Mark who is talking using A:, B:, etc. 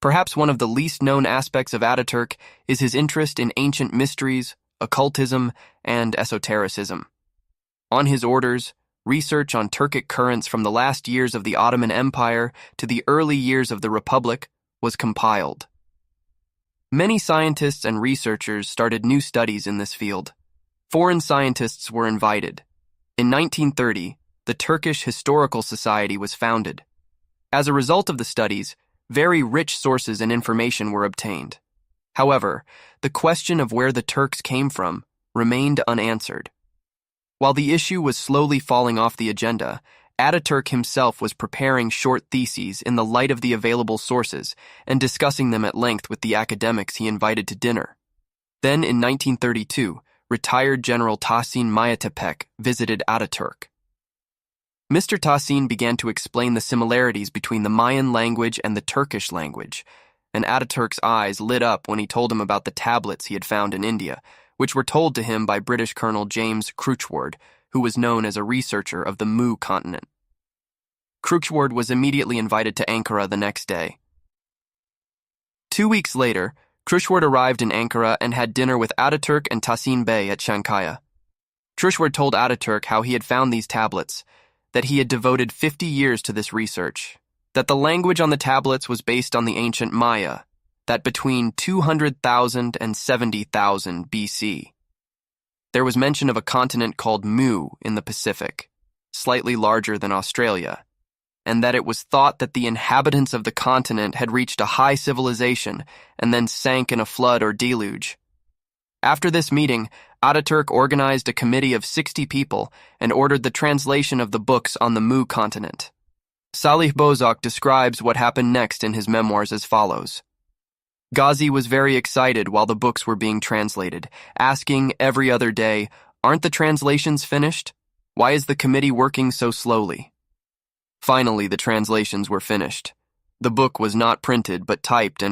A: Perhaps one of the least known aspects of Atatürk is his interest in ancient mysteries, occultism, and esotericism. On his orders, research on Turkic currents from the last years of the Ottoman Empire to the early years of the Republic was compiled. Many scientists and researchers started new studies in this field. Foreign scientists were invited. In 1930, the Turkish Historical Society was founded. As a result of the studies, very rich sources and information were obtained. However, the question of where the Turks came from remained unanswered. While the issue was slowly falling off the agenda, Atatürk himself was preparing short theses in the light of the available sources and discussing them at length with the academics he invited to dinner. Then, in 1932, retired General Tahsin Mayatepek visited Atatürk. Mr. Tahsin began to explain the similarities between the Mayan language and the Turkish language, and Atatürk's eyes lit up when he told him about the tablets he had found in India, which were told to him by British Colonel James Chruchward, who was known as a researcher of the Mu continent. Chruchward was immediately invited to Ankara the next day. 2 weeks later, Chruchward arrived in Ankara and had dinner with Atatürk and Tahsin Bey at Çankaya. Chruchward told Atatürk how he had found these tablets, that he had devoted 50 years to this research, that the language on the tablets was based on the ancient Maya, that between 200,000 and 70,000 BC, there was mention of a continent called Mu in the Pacific, slightly larger than Australia, and that it was thought that the inhabitants of the continent had reached a high civilization and then sank in a flood or deluge. After this meeting, Atatürk organized a committee of 60 people and ordered the translation of the books on the Mu continent. Salih Bozok describes what happened next in his memoirs as follows. Gazi was very excited while the books were being translated, asking every other day, "Aren't the translations finished? Why is the committee working so slowly?" Finally, the translations were finished. The book was not printed but typed and